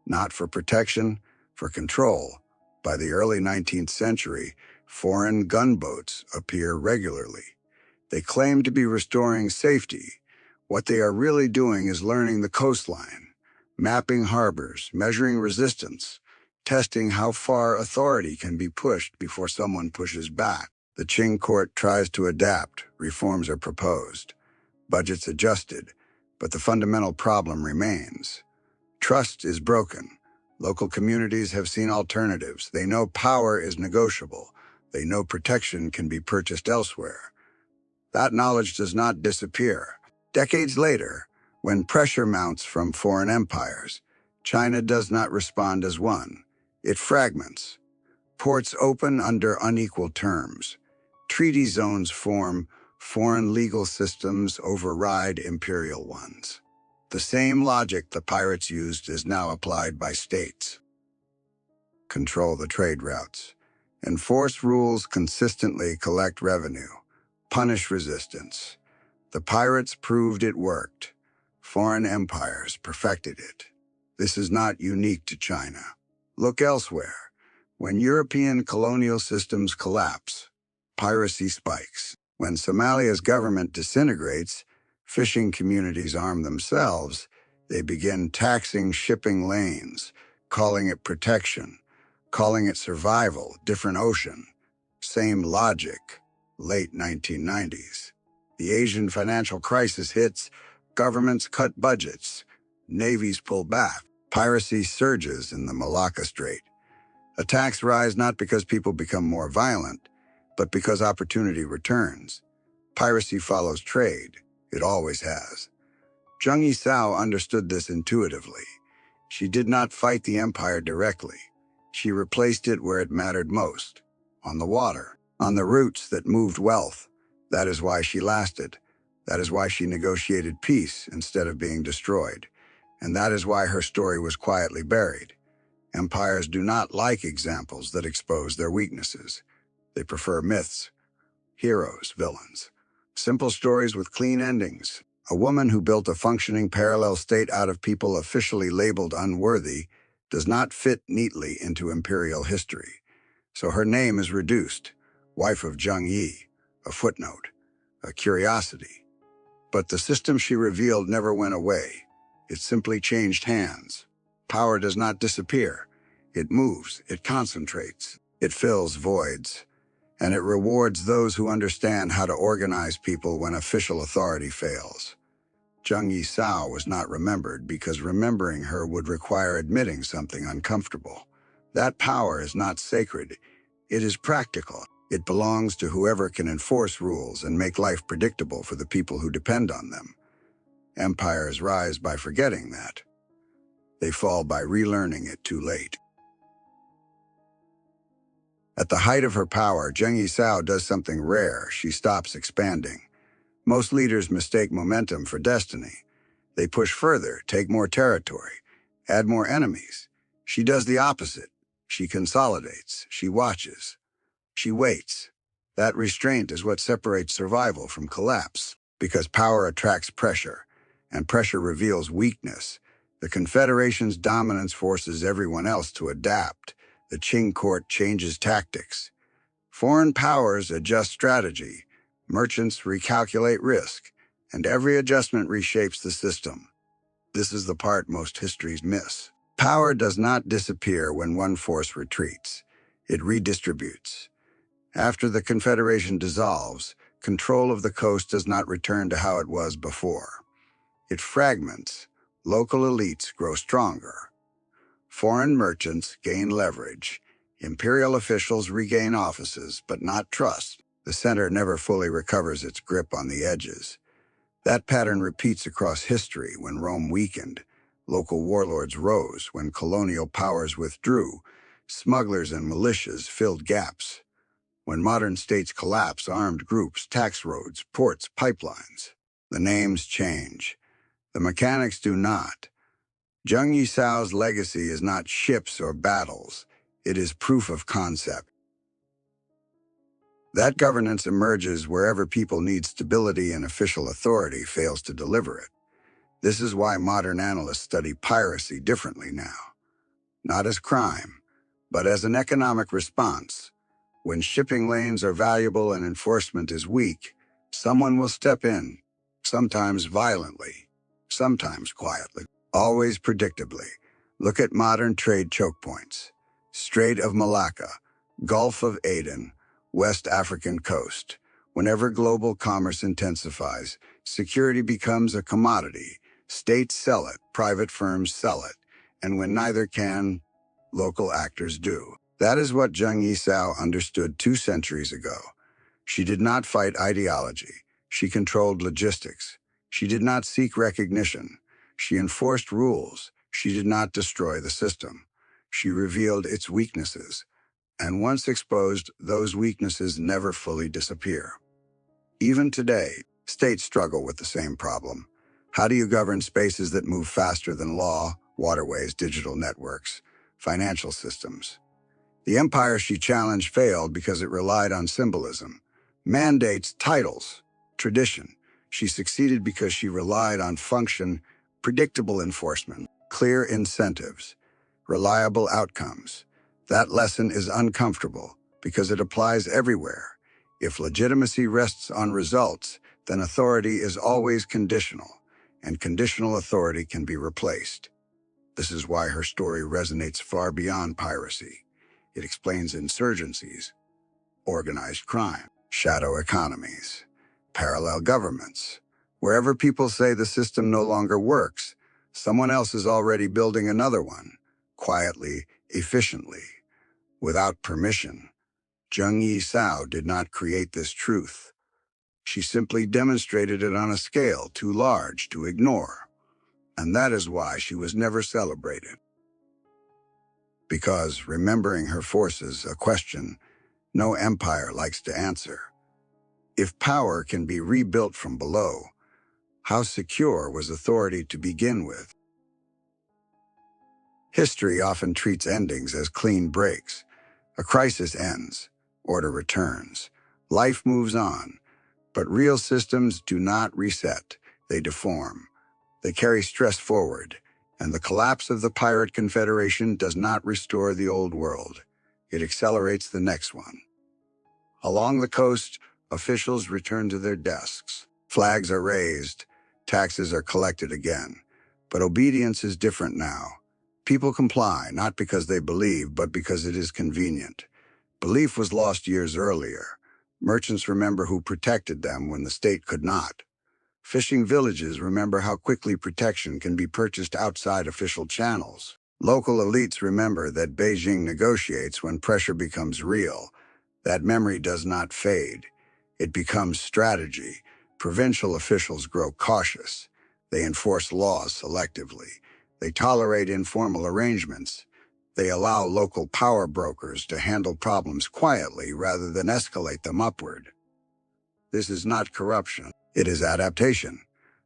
[SPEAKER 1] not for protection, for control. By the early 19th century, foreign gunboats appear regularly. They claim to be restoring safety. What they are really doing is learning the coastline, mapping harbors, measuring resistance, testing how far authority can be pushed before someone pushes back. The Qing court tries to adapt, reforms are proposed, budgets adjusted, but the fundamental problem remains. Trust is broken. Local communities have seen alternatives. They know power is negotiable. They know protection can be purchased elsewhere. That knowledge does not disappear. Decades later, when pressure mounts from foreign empires, China does not respond as one. It fragments. Ports open under unequal terms. Treaty zones form. Foreign legal systems override imperial ones. The same logic the pirates used is now applied by states. Control the trade routes. Enforce rules consistently, collect revenue. Punish resistance. The pirates proved it worked. Foreign empires perfected it. This is not unique to China. Look elsewhere. When European colonial systems collapse, piracy spikes. When Somalia's government disintegrates, fishing communities arm themselves. They begin taxing shipping lanes, calling it protection, calling it survival, different ocean. Same logic, late 1990s. The Asian financial crisis hits, governments cut budgets, navies pull back, piracy surges in the Malacca Strait. Attacks rise not because people become more violent, but because opportunity returns. Piracy follows trade. It always has. Zheng Yi Sao understood this intuitively. She did not fight the empire directly. She replaced it where it mattered most, on the water, on the routes that moved wealth. That is why she lasted. That is why she negotiated peace instead of being destroyed. And that is why her story was quietly buried. Empires do not like examples that expose their weaknesses. They prefer myths, heroes, villains. Simple stories with clean endings. A woman who built a functioning parallel state out of people officially labeled unworthy does not fit neatly into imperial history. So her name is reduced. Wife of Zheng Yi, a footnote, a curiosity. But the system she revealed never went away. It simply changed hands. Power does not disappear. It moves, it concentrates, it fills voids. And it rewards those who understand how to organize people when official authority fails. Zheng Yi Sao was not remembered because remembering her would require admitting something uncomfortable. That power is not sacred. It is practical. It belongs to whoever can enforce rules and make life predictable for the people who depend on them. Empires rise by forgetting that. They fall by relearning it too late. At the height of her power, Zheng Yi Sao does something rare. She stops expanding. Most leaders mistake momentum for destiny. They push further, take more territory, add more enemies. She does the opposite. She consolidates. She watches. She waits. That restraint is what separates survival from collapse, because power attracts pressure, and pressure reveals weakness. The Confederation's dominance forces everyone else to adapt. The Qing court changes tactics. Foreign powers adjust strategy. Merchants recalculate risk, and every adjustment reshapes the system. This is the part most histories miss. Power does not disappear when one force retreats. It redistributes. After the Confederation dissolves, control of the coast does not return to how it was before. It fragments. Local elites grow stronger. Foreign merchants gain leverage. Imperial officials regain offices, but not trust. The center never fully recovers its grip on the edges. That pattern repeats across history. When Rome weakened, local warlords rose. When colonial powers withdrew, smugglers and militias filled gaps. When modern states collapse, armed groups tax roads, ports, pipelines. The names change. The mechanics do not. Zheng Yi Sao's legacy is not ships or battles. It is proof of concept. That governance emerges wherever people need stability and official authority fails to deliver it. This is why modern analysts study piracy differently now. Not as crime, but as an economic response. When shipping lanes are valuable and enforcement is weak, someone will step in, sometimes violently, sometimes quietly, always predictably. Look at modern trade choke points. Strait of Malacca, Gulf of Aden, West African coast. Whenever global commerce intensifies, security becomes a commodity. States sell it, private firms sell it, and when neither can, local actors do. That is what Zheng Yi Sao understood 2 centuries ago. She did not fight ideology. She controlled logistics. She did not seek recognition. She enforced rules. She did not destroy the system. She revealed its weaknesses. And once exposed, those weaknesses never fully disappear. Even today, states struggle with the same problem. How do you govern spaces that move faster than law, waterways, digital networks, financial systems? The empire she challenged failed because it relied on symbolism, mandates, titles, tradition. She succeeded because she relied on function, predictable enforcement, clear incentives, reliable outcomes. That lesson is uncomfortable because it applies everywhere. If legitimacy rests on results, then authority is always conditional, and conditional authority can be replaced. This is why her story resonates far beyond piracy. It explains insurgencies, organized crime, shadow economies, parallel governments. Wherever people say the system no longer works, someone else is already building another one, quietly, efficiently, without permission. Zheng Yi Sao did not create this truth. She simply demonstrated it on a scale too large to ignore. And that is why she was never celebrated. Because remembering her forces, a question no empire likes to answer. If power can be rebuilt from below, how secure was authority to begin with? History often treats endings as clean breaks. A crisis ends, order returns, life moves on. But real systems do not reset, they deform. They carry stress forward, and the collapse of the pirate confederation does not restore the old world. It accelerates the next one. Along the coast, officials return to their desks. Flags are raised, taxes are collected again. But obedience is different now. People comply, not because they believe, but because it is convenient. Belief was lost years earlier. Merchants remember who protected them when the state could not. Fishing villages remember how quickly protection can be purchased outside official channels. Local elites remember that Beijing negotiates when pressure becomes real. That memory does not fade. It becomes strategy. Provincial officials grow cautious. They enforce laws selectively. They tolerate informal arrangements. They allow local power brokers to handle problems quietly rather than escalate them upward. This is not corruption. It is adaptation.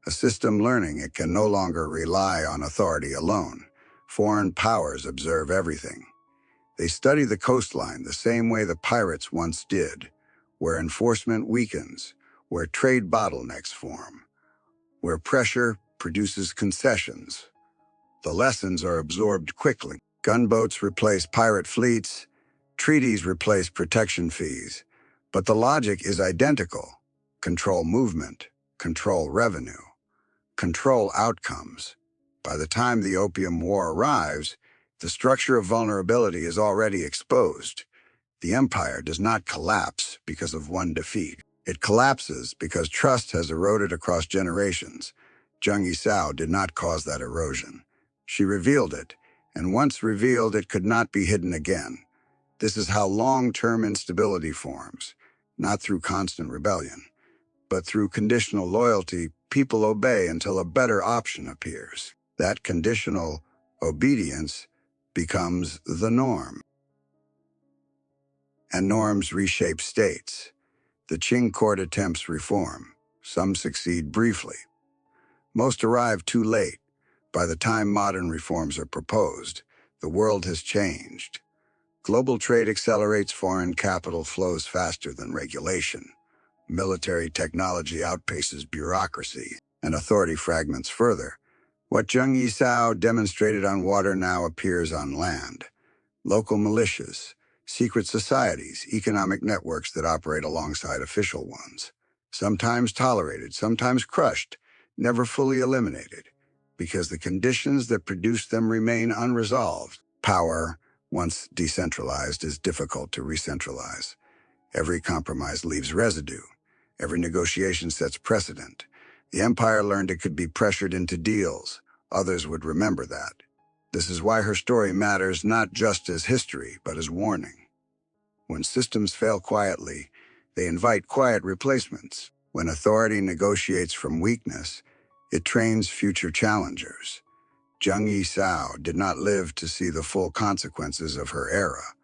[SPEAKER 1] A system learning it can no longer rely on authority alone. Foreign powers observe everything. They study the coastline the same way the pirates once did, where enforcement weakens, where trade bottlenecks form, where pressure produces concessions. The lessons are absorbed quickly. Gunboats replace pirate fleets, treaties replace protection fees, but the logic is identical. Control movement, control revenue, control outcomes. By the time the Opium War arrives, the structure of vulnerability is already exposed. The empire does not collapse because of one defeat. It collapses because trust has eroded across generations. Zheng Yi Sao did not cause that erosion. She revealed it, and once revealed, it could not be hidden again. This is how long-term instability forms, not through constant rebellion, but through conditional loyalty. People obey until a better option appears. That conditional obedience becomes the norm. And norms reshape states. The Qing court attempts reform. Some succeed briefly. Most arrive too late. By the time modern reforms are proposed, the world has changed. Global trade accelerates, foreign capital flows faster than regulation. Military technology outpaces bureaucracy, and authority fragments further. What Zheng Yi Sao demonstrated on water now appears on land. Local militias, secret societies, economic networks that operate alongside official ones. Sometimes tolerated, sometimes crushed, never fully eliminated, because the conditions that produce them remain unresolved. Power, Once decentralized, is difficult to recentralize. Every compromise leaves residue. Every negotiation sets precedent. The empire learned it could be pressured into deals. Others would remember that. This is why her story matters not just as history, but as warning. When systems fail quietly, they invite quiet replacements. When authority negotiates from weakness, it trains future challengers. Zheng Yi Sao did not live to see the full consequences of her era,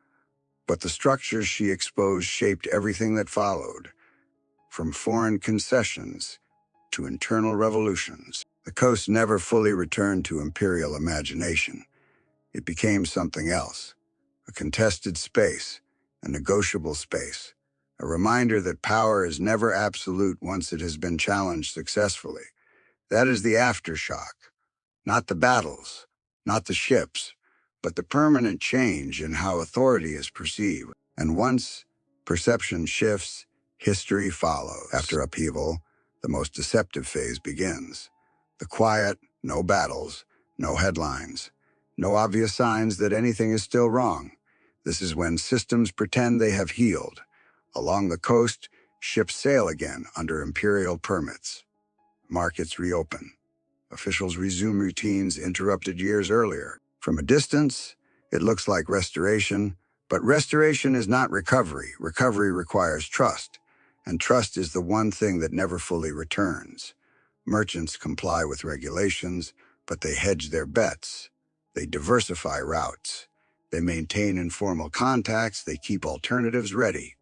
[SPEAKER 1] but the structures she exposed shaped everything that followed, from foreign concessions to internal revolutions. The coast never fully returned to imperial imagination. It became something else, a contested space, a negotiable space, a reminder that power is never absolute once it has been challenged successfully. That is the aftershock, not the battles, not the ships, but the permanent change in how authority is perceived. And once perception shifts, history follows. After upheaval, the most deceptive phase begins. The quiet, no battles, no headlines, no obvious signs that anything is still wrong. This is when systems pretend they have healed. Along the coast, ships sail again under imperial permits. Markets reopen. Officials resume routines interrupted years earlier. From a distance, it looks like restoration, but restoration is not recovery. Recovery requires trust, and trust is the one thing that never fully returns. Merchants comply with regulations, but they hedge their bets. They diversify routes. They maintain informal contacts. They keep alternatives ready,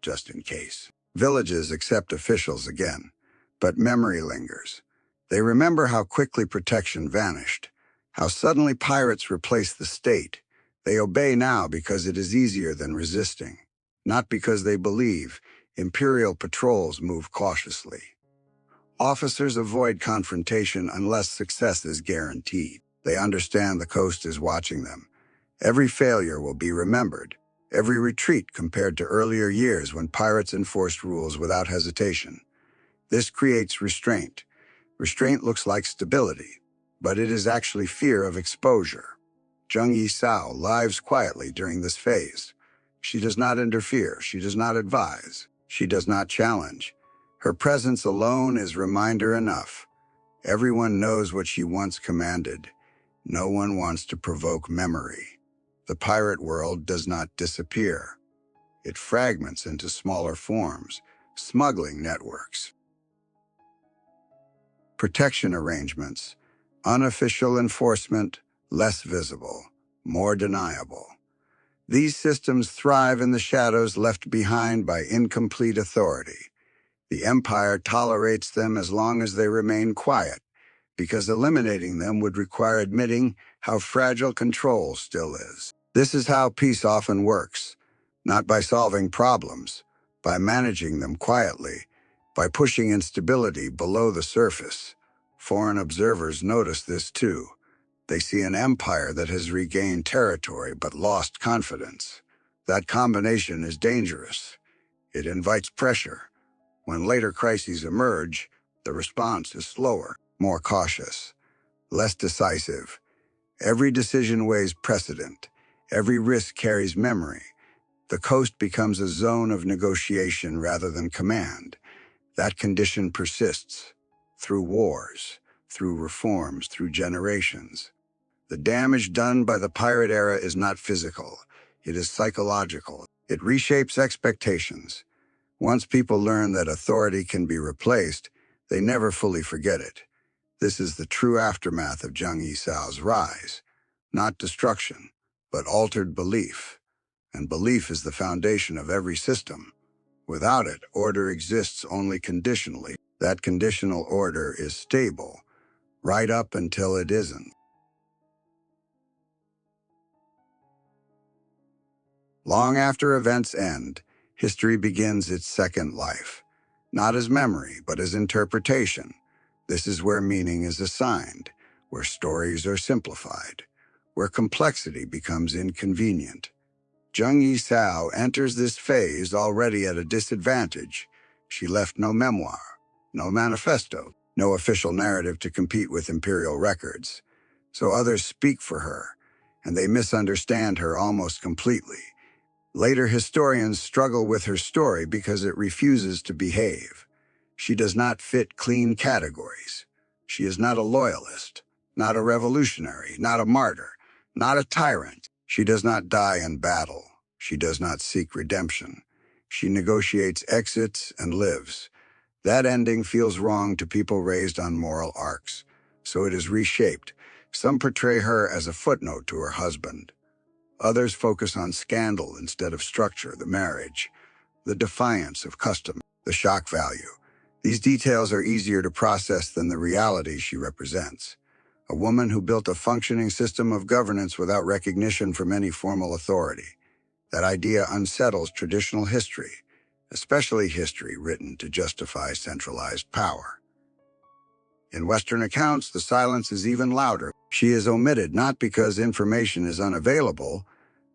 [SPEAKER 1] just in case. Villages accept officials again, but memory lingers. They remember how quickly protection vanished, how suddenly pirates replaced the state. They obey now because it is easier than resisting, not because they believe. Imperial patrols move cautiously. Officers avoid confrontation unless success is guaranteed. They understand the coast is watching them. Every failure will be remembered. Every retreat compared to earlier years when pirates enforced rules without hesitation. This creates restraint. Restraint looks like stability, but it is actually fear of exposure. Zheng Yi Sao lives quietly during this phase. She does not interfere. She does not advise. She does not challenge. Her presence alone is reminder enough. Everyone knows what she once commanded. No one wants to provoke memory. The pirate world does not disappear. It fragments into smaller forms, smuggling networks, protection arrangements, unofficial enforcement, less visible, more deniable. These systems thrive in the shadows left behind by incomplete authority. The empire tolerates them as long as they remain quiet, because eliminating them would require admitting how fragile control still is. This is how peace often works, not by solving problems, by managing them quietly, by pushing instability below the surface. Foreign observers notice this too. They see an empire that has regained territory but lost confidence. That combination is dangerous. It invites pressure. When later crises emerge, the response is slower, more cautious, less decisive. Every decision weighs precedent. Every risk carries memory. The coast becomes a zone of negotiation rather than command. That condition persists through wars, through reforms, through generations. The damage done by the pirate era is not physical. It is psychological. It reshapes expectations. Once people learn that authority can be replaced, they never fully forget it. This is the true aftermath of Zheng Yi Sao's rise. Not destruction, but altered belief. And belief is the foundation of every system. Without it, order exists only conditionally. That conditional order is stable, right up until it isn't. Long after events end, history begins its second life, not as memory, but as interpretation. This is where meaning is assigned, where stories are simplified, where complexity becomes inconvenient. Zheng Yi Sao enters this phase already at a disadvantage. She left no memoir, no manifesto, no official narrative to compete with imperial records. So others speak for her. and they misunderstand her almost completely. Later historians struggle with her story because it refuses to behave. She does not fit clean categories. She is not a loyalist, not a revolutionary, not a martyr, not a tyrant. She does not die in battle. She does not seek redemption. She negotiates exits and lives. That ending feels wrong to people raised on moral arcs, so it is reshaped. Some portray her as a footnote to her husband. Others focus on scandal instead of structure, the marriage, the defiance of custom, the shock value. These details are easier to process than the reality she represents. A woman who built a functioning system of governance without recognition from any formal authority. That idea unsettles traditional history, especially history written to justify centralized power. In Western accounts, the silence is even louder. She is omitted not because information is unavailable,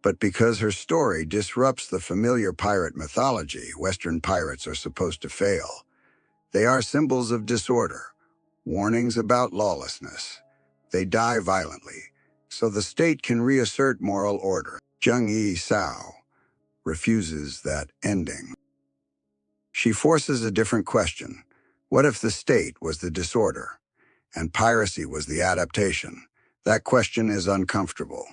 [SPEAKER 1] but because her story disrupts the familiar pirate mythology. Western pirates are supposed to fail. They are symbols of disorder, warnings about lawlessness. They die violently, so the state can reassert moral order. Zheng Yi Sao refuses that ending. She forces a different question. What if the state was the disorder, and piracy was the adaptation? That question is uncomfortable,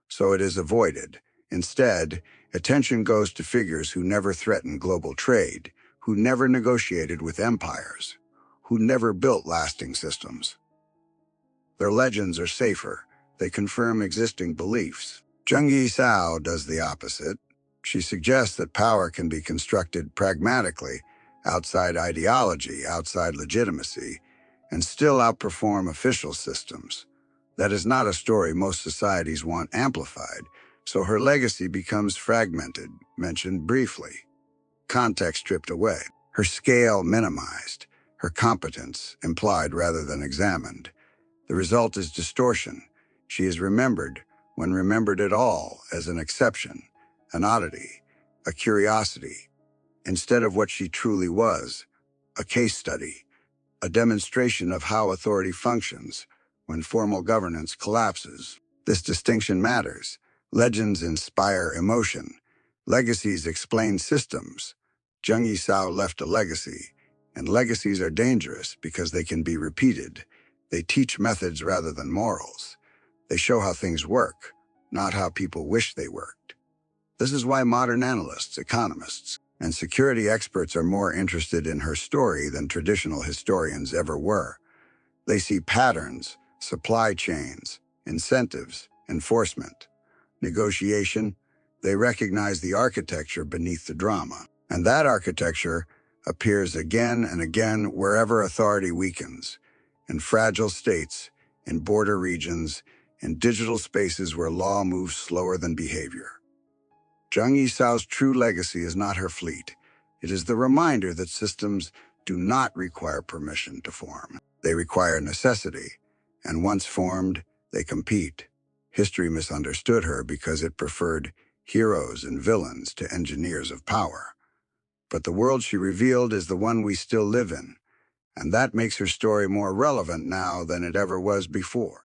[SPEAKER 1] so it is avoided. Instead, attention goes to figures who never threatened global trade, who never negotiated with empires, who never built lasting systems. Their legends are safer. They confirm existing beliefs. Zheng Yi Sao does the opposite. She suggests that power can be constructed pragmatically, outside ideology, outside legitimacy, and still outperform official systems. That is not a story most societies want amplified, so her legacy becomes fragmented, mentioned briefly, context stripped away, her scale minimized, her competence implied rather than examined. The result is distortion. She is remembered, when remembered at all, as an exception, an oddity, a curiosity, instead of what she truly was, a case study, a demonstration of how authority functions when formal governance collapses. This distinction matters. Legends inspire emotion. Legacies explain systems. Zheng Yi Sao left a legacy, and legacies are dangerous because they can be repeated. They teach methods rather than morals. They show how things work, not how people wish they worked. This is why modern analysts, economists, and security experts are more interested in her story than traditional historians ever were. They see patterns, supply chains, incentives, enforcement, negotiation. They recognize the architecture beneath the drama. And that architecture appears again and again wherever authority weakens, in fragile states, in border regions, in digital spaces where law moves slower than behavior. Zheng Yi Sao's true legacy is not her fleet. It is the reminder that systems do not require permission to form. They require necessity, and once formed, they compete. History misunderstood her because it preferred heroes and villains to engineers of power. But the world she revealed is the one we still live in, and that makes her story more relevant now than it ever was before.